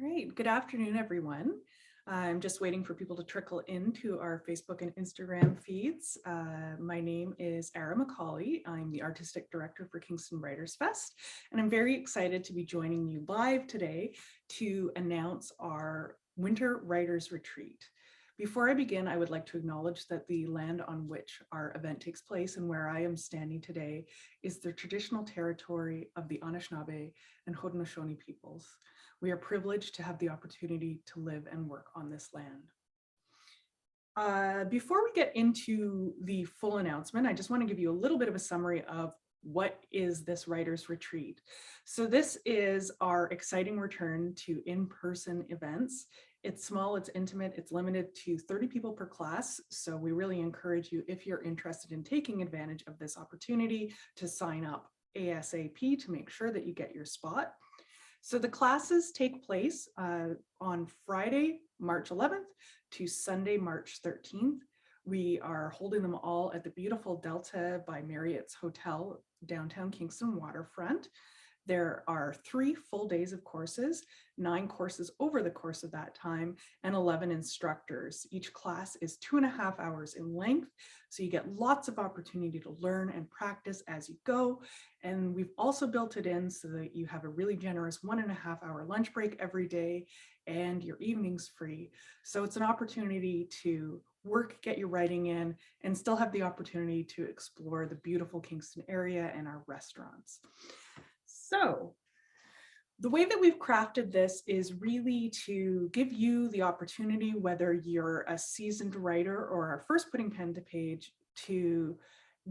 Great. Good afternoon, everyone. I'm just waiting for people to trickle into our Facebook and Instagram feeds. My name is Ara McCauley. I'm the Artistic Director for Kingston Writers Fest, and I'm very excited to be joining you live today to announce our Winter Writers Retreat. Before I begin, I would like to acknowledge that the land on which our event takes place and where I am standing today is the traditional territory of the Anishinaabe and Haudenosaunee peoples. We are privileged to have the opportunity to live and work on this land. Before we get into the full announcement, I just want to give you a little bit of a summary of what is this Writers Retreat. So this is our exciting return to in-person events. It's small, it's intimate, it's limited to 30 people per class. So we really encourage you, if you're interested in taking advantage of this opportunity, to sign up ASAP to make sure that you get your spot. So the classes take place on Friday, March 11th to Sunday, March 13th. We are holding them all at the beautiful Delta by Marriott's Hotel, downtown Kingston waterfront. There are 3 full days of courses, 9 courses over the course of that time, and 11 instructors. Each class is 2.5 hours in length, so you get lots of opportunity to learn and practice as you go. And we've also built it in so that you have a really generous 1.5 hour lunch break every day and your evenings free. So it's an opportunity to work, get your writing in, and still have the opportunity to explore the beautiful Kingston area and our restaurants. So the way that we've crafted this is really to give you the opportunity, whether you're a seasoned writer or are first putting pen to page, to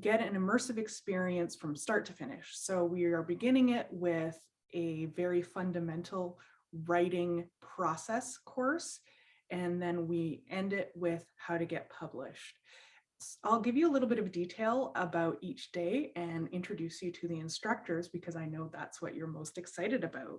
get an immersive experience from start to finish. So we are beginning it with a very fundamental writing process course, and then we end it with how to get published. I'll give you a little bit of detail about each day and introduce you to the instructors because I know that's what you're most excited about.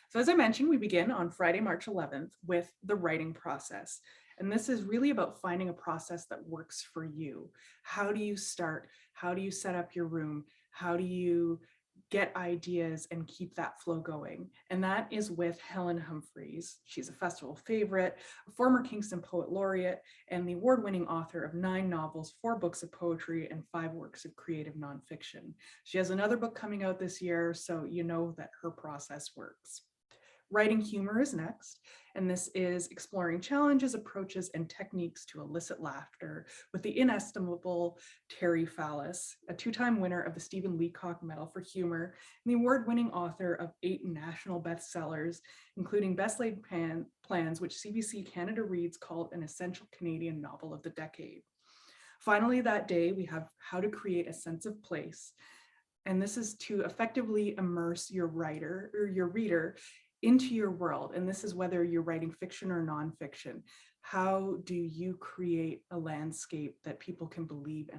So as I mentioned, we begin on Friday, March 11th with the writing process. And this is really about finding a process that works for you. How do you start? How do you set up your room? How do you get ideas and keep that flow going? And that is with Helen Humphreys. She's a festival favorite, a former Kingston Poet Laureate, and the award-winning author of 9 novels, 4 books of poetry, and 5 works of creative nonfiction. She has another book coming out this year, so you know that her process works. Writing humor is next, and this is exploring challenges, approaches, and techniques to elicit laughter with the inestimable Terry Fallis, a 2-time winner of the Stephen Leacock Medal for Humor, and the award-winning author of 8 national bestsellers, including Best Laid Plans, which CBC Canada Reads called an essential Canadian novel of the decade. Finally, that day, we have How to Create a Sense of Place, and this is to effectively immerse your writer or your reader into your world. And this is whether you're writing fiction or nonfiction. How do you create a landscape that people can believe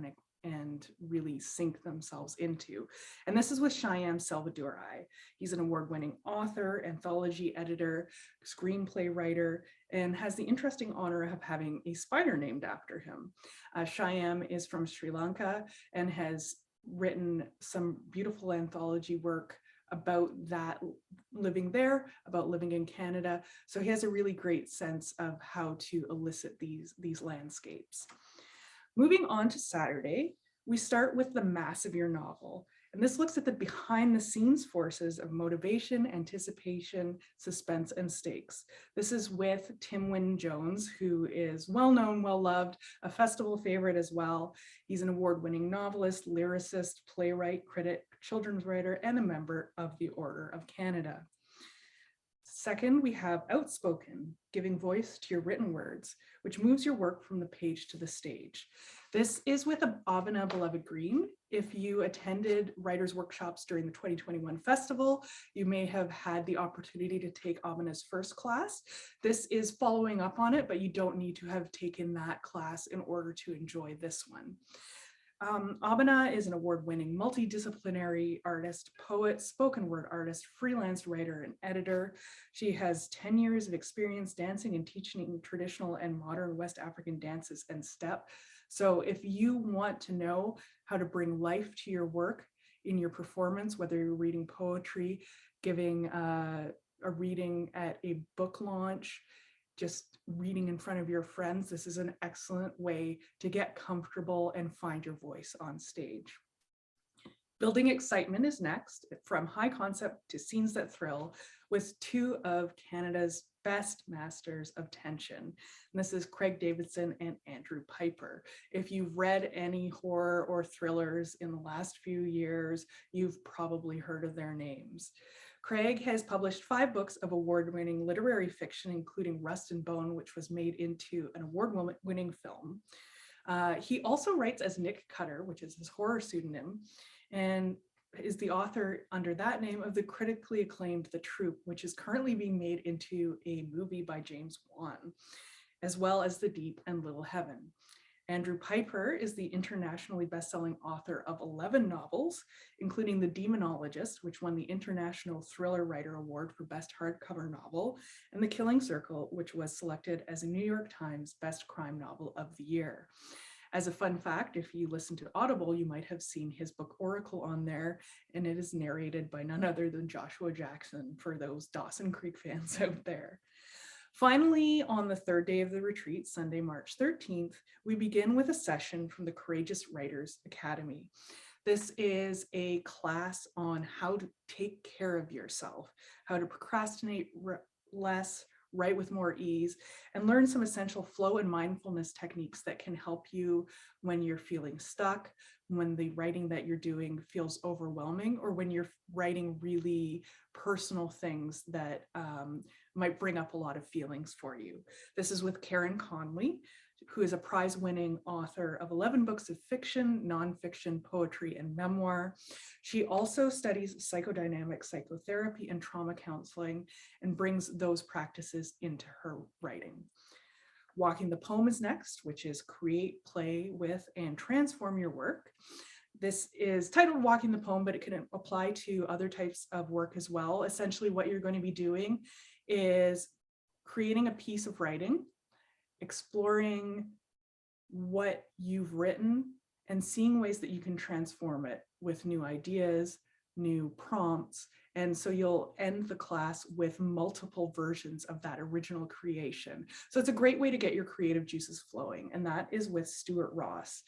and really sink themselves into? And this is with Shyam Selvadurai. He's an award-winning author, anthology editor, screenplay writer, and has the interesting honor of having a spider named after him. Shyam is from Sri Lanka and has written some beautiful anthology work about that, living there, about living in Canada. So he has a really great sense of how to elicit these landscapes. Moving on to Saturday, we start with the mass of your novel. And this looks at the behind the scenes forces of motivation, anticipation, suspense, and stakes. This is with Tim Wynne-Jones, who is well-known, well-loved, a festival favorite as well. He's an award-winning novelist, lyricist, playwright, critic, children's writer, and a member of the Order of Canada. Second, we have Outspoken, giving voice to your written words, which moves your work from the page to the stage. This is with Abhina Beloved Green. If you attended writers' workshops during the 2021 festival, you may have had the opportunity to take Abhina's first class. This is following up on it, but you don't need to have taken that class in order to enjoy this one. Abhina is an award-winning multidisciplinary artist, poet, spoken word artist, freelance writer, and editor. She has 10 years of experience dancing and teaching traditional and modern West African dances and step. So if you want to know how to bring life to your work in your performance, whether you're reading poetry, giving a reading at a book launch, just reading in front of your friends, this is an excellent way to get comfortable and find your voice on stage. Building excitement is next, from high concept to scenes that thrill, with two of Canada's best masters of tension. And this is Craig Davidson and Andrew Piper. If you've read any horror or thrillers in the last few years, you've probably heard of their names. Craig has published 5 books of award-winning literary fiction, including Rust and Bone, which was made into an award-winning film. He also writes as Nick Cutter, which is his horror pseudonym, and is the author under that name of the critically acclaimed The Troop, which is currently being made into a movie by James Wan, as well as The Deep and Little Heaven. Andrew Piper is the internationally best-selling author of 11 novels, including The Demonologist, which won the International Thriller Writer Award for Best Hardcover Novel, and The Killing Circle, which was selected as a New York Times Best Crime Novel of the Year. As a fun fact, if you listen to Audible, you might have seen his book Oracle on there, and it is narrated by none other than Joshua Jackson for those Dawson Creek fans out there. Finally, on the third day of the retreat, Sunday, March 13th, we begin with a session from the Courageous Writers Academy. This is a class on how to take care of yourself, how to procrastinate less, write with more ease, and learn some essential flow and mindfulness techniques that can help you when you're feeling stuck, when the writing that you're doing feels overwhelming, or when you're writing really personal things that might bring up a lot of feelings for you. This is with Karen Conley, who is a prize-winning author of 11 books of fiction, nonfiction, poetry, and memoir. She also studies psychodynamic psychotherapy and trauma counseling and brings those practices into her writing. Walking the Poem is next, which is create, play with, and transform your work. This is titled Walking the Poem, but it can apply to other types of work as well. Essentially, what you're going to be doing is creating a piece of writing, exploring what you've written, and seeing ways that you can transform it with new ideas, new prompts. And so you'll end the class with multiple versions of that original creation. So it's a great way to get your creative juices flowing. And that is with Stuart Ross.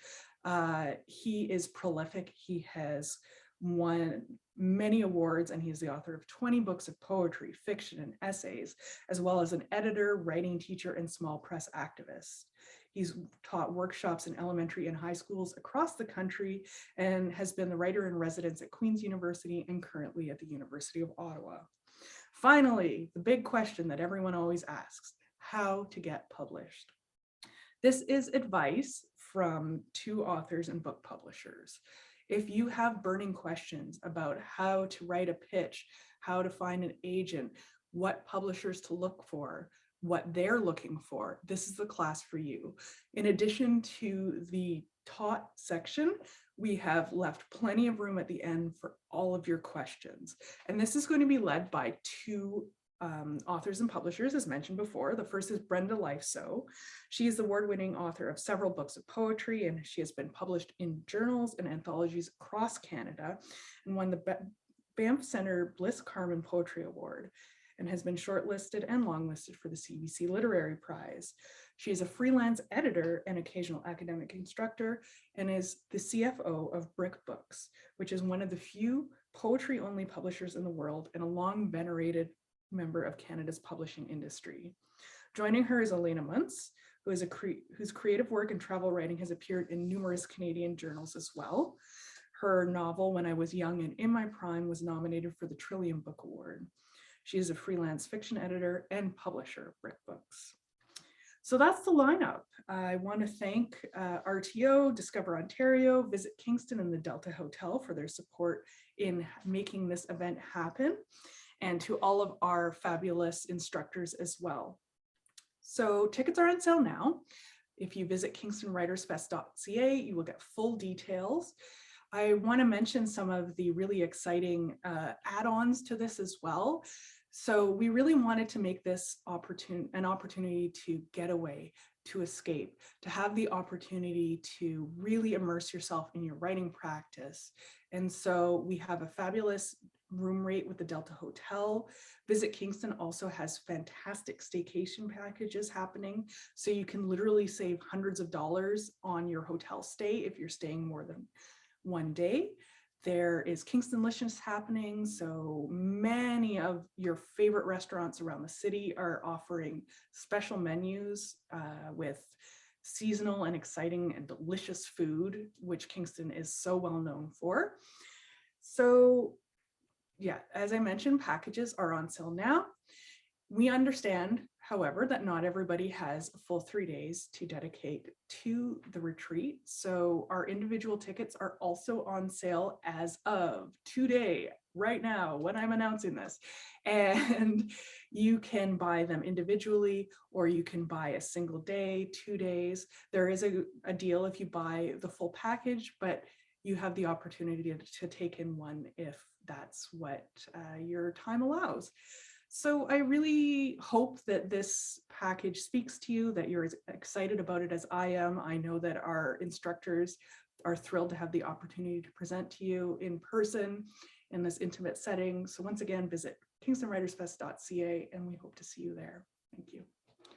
He is prolific. He has won many awards, and he's the author of 20 books of poetry, fiction, and essays, as well as an editor, writing teacher, and small press activist. He's taught workshops in elementary and high schools across the country and has been the writer in residence at Queen's University and currently at the University of Ottawa. Finally, the big question that everyone always asks, how to get published. This is advice from 2 authors and book publishers. If you have burning questions about how to write a pitch, how to find an agent, what publishers to look for, what they're looking for, this is the class for you. In addition to the taught section, we have left plenty of room at the end for all of your questions. And this is going to be led by 2 authors and publishers, as mentioned before. The first is Brenda Lyfso. She is the award-winning author of several books of poetry, and she has been published in journals and anthologies across Canada and won the Banff Centre Bliss Carman Poetry Award and has been shortlisted and longlisted for the CBC Literary Prize. She is a freelance editor and occasional academic instructor and is the CFO of Brick Books, which is one of the few poetry-only publishers in the world and a long-venerated member of Canada's publishing industry. Joining her is Elena Muntz, whose creative work and travel writing has appeared in numerous Canadian journals as well. Her novel, When I Was Young and in My Prime, was nominated for the Trillium Book Award. She is a freelance fiction editor and publisher of Brick Books. So that's the lineup. I want to thank RTO, Discover Ontario, Visit Kingston, and the Delta Hotel for their support in making this event happen, and to all of our fabulous instructors as well. So tickets are on sale now. If you visit kingstonwritersfest.ca, you will get full details. I want to mention some of the really exciting add-ons to this as well. So we really wanted to make this an opportunity to get away, to escape, to have the opportunity to really immerse yourself in your writing practice. And so we have a fabulous room rate with the Delta Hotel. Visit Kingston also has fantastic staycation packages happening. So you can literally save hundreds of dollars on your hotel stay if you're staying more than one day. There is Kingstonlicious happening. So many of your favorite restaurants around the city are offering special menus with seasonal and exciting and delicious food, which Kingston is so well known for. So yeah, as I mentioned, packages are on sale now. We understand, however, that not everybody has a full 3 days to dedicate to the retreat. So our individual tickets are also on sale as of today, right now, when I'm announcing this. And you can buy them individually, or you can buy a single day, 2 days. There is a deal if you buy the full package, but you have the opportunity to take in one if that's what your time allows. So I really hope that this package speaks to you, that you're as excited about it as I am. I know that our instructors are thrilled to have the opportunity to present to you in person in this intimate setting. So once again, visit kingstonwritersfest.ca and we hope to see you there. Thank you.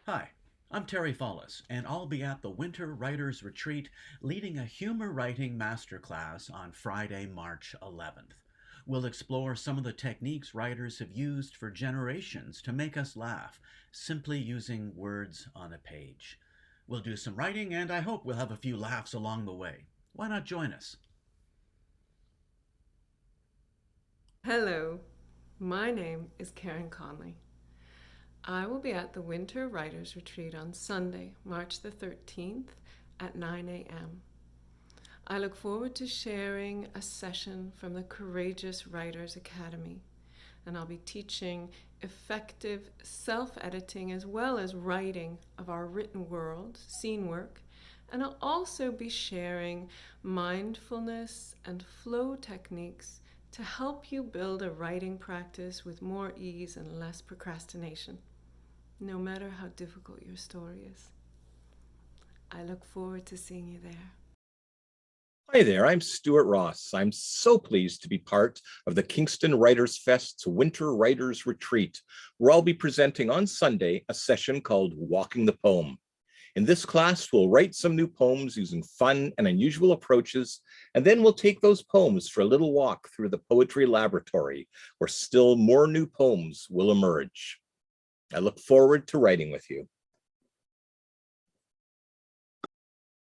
Hi, I'm Terry Follis, and I'll be at the Winter Writers Retreat leading a humor writing masterclass on Friday, March 11th. We'll explore some of the techniques writers have used for generations to make us laugh, simply using words on a page. We'll do some writing, and I hope we'll have a few laughs along the way. Why not join us? Hello, my name is Karen Conley. I will be at the Winter Writers Retreat on Sunday, March the 13th at 9 a.m. I look forward to sharing a session from the Courageous Writers Academy, and I'll be teaching effective self-editing as well as writing of our written world, scene work, and I'll also be sharing mindfulness and flow techniques to help you build a writing practice with more ease and less procrastination, no matter how difficult your story is. I look forward to seeing you there. Hi there, I'm Stuart Ross. I'm so pleased to be part of the Kingston Writers Fest's Winter Writers Retreat, where I'll be presenting on Sunday a session called Walking the Poem. In this class, we'll write some new poems using fun and unusual approaches, and then we'll take those poems for a little walk through the poetry laboratory, where still more new poems will emerge. I look forward to writing with you.